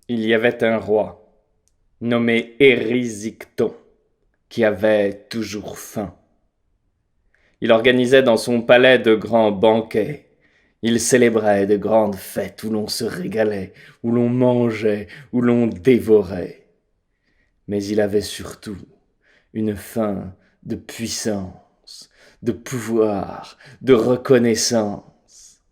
Il y avait un roi, nommé Érysichthon, qui avait toujours faim. Il organisait dans son palais de grands banquets. Il célébrait de grandes fêtes où l'on se régalait, où l'on mangeait, où l'on dévorait. Mais il avait surtout une faim de puissance, de pouvoir, de reconnaissance.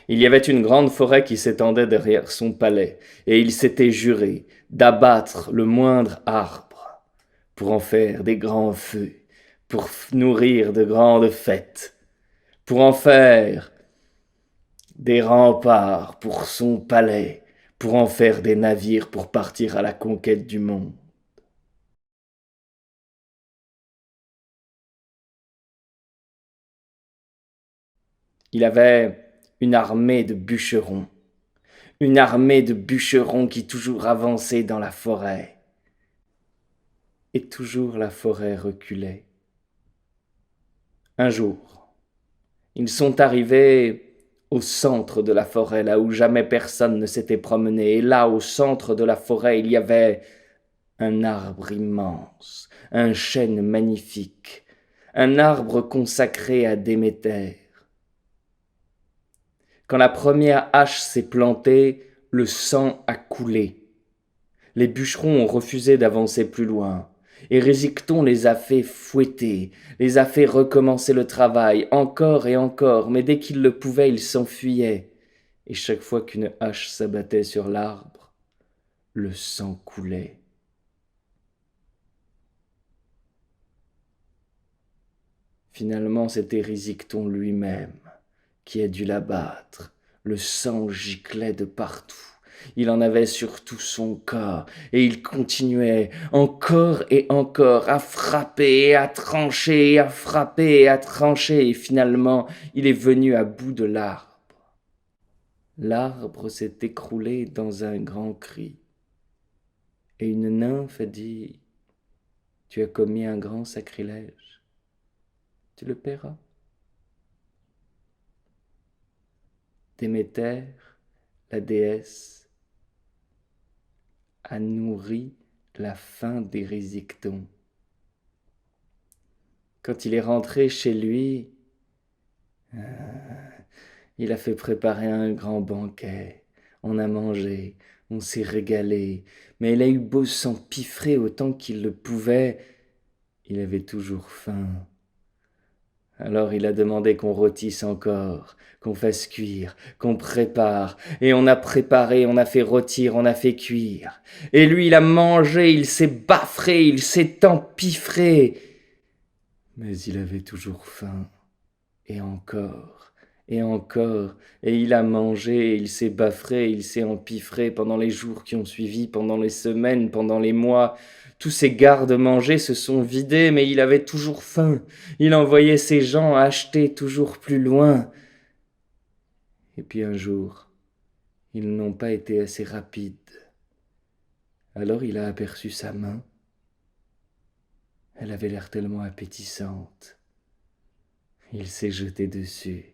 Il y avait une grande forêt qui s'étendait derrière son palais, et il s'était juré d'abattre le moindre arbre pour en faire des grands feux, pour nourrir de grandes fêtes, pour en faire des remparts pour son palais, pour en faire des navires pour partir à la conquête du monde. Il avait une armée de bûcherons qui toujours avançaient dans la forêt. Et toujours la forêt reculait. Un jour, ils sont arrivés au centre de la forêt, là où jamais personne ne s'était promené. Et là, au centre de la forêt, il y avait un arbre immense, un chêne magnifique, un arbre consacré à Déméter. Quand la première hache s'est plantée, le sang a coulé. Les bûcherons ont refusé d'avancer plus loin. Érysichthon les a fait fouetter, les a fait recommencer le travail, encore et encore, mais dès qu'ils le pouvaient, ils s'enfuyaient. Et chaque fois qu'une hache s'abattait sur l'arbre, le sang coulait. Finalement, c'est Érysichthon lui-même qui a dû l'abattre. Le sang giclait de partout. Il en avait sur tout son corps, et il continuait encore et encore à frapper, et à trancher, et à frapper, et à trancher, et finalement il est venu à bout de l'arbre. L'arbre s'est écroulé dans un grand cri, et une nymphe a dit: Tu as commis un grand sacrilège, tu le paieras. Déméter, la déesse, a nourri la faim d'Érysichthon. Quand il est rentré chez lui, il a fait préparer un grand banquet. On a mangé, on s'est régalé, mais il a eu beau s'empiffrer autant qu'il le pouvait, il avait toujours faim. Alors il a demandé qu'on rôtisse encore, qu'on fasse cuire, qu'on prépare, et on a préparé, on a fait rôtir, on a fait cuire. Et lui, il a mangé, il s'est baffré, il s'est empiffré, mais il avait toujours faim, et encore, et encore, et il a mangé, il s'est baffré, il s'est empiffré pendant les jours qui ont suivi, pendant les semaines, pendant les mois. Tous ses gardes-manger se sont vidés, mais il avait toujours faim. Il envoyait ses gens acheter toujours plus loin. Et puis un jour, ils n'ont pas été assez rapides. Alors il a aperçu sa main. Elle avait l'air tellement appétissante. Il s'est jeté dessus.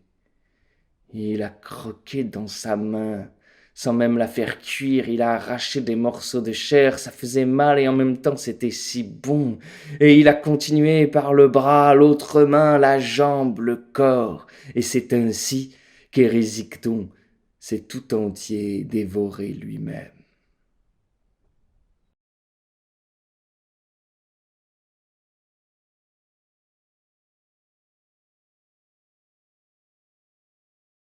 Et il a croqué dans sa main, sans même la faire cuire. Il a arraché des morceaux de chair, ça faisait mal et en même temps c'était si bon. Et il a continué par le bras, l'autre main, la jambe, le corps. Et c'est ainsi qu'Érysichthon s'est tout entier dévoré lui-même.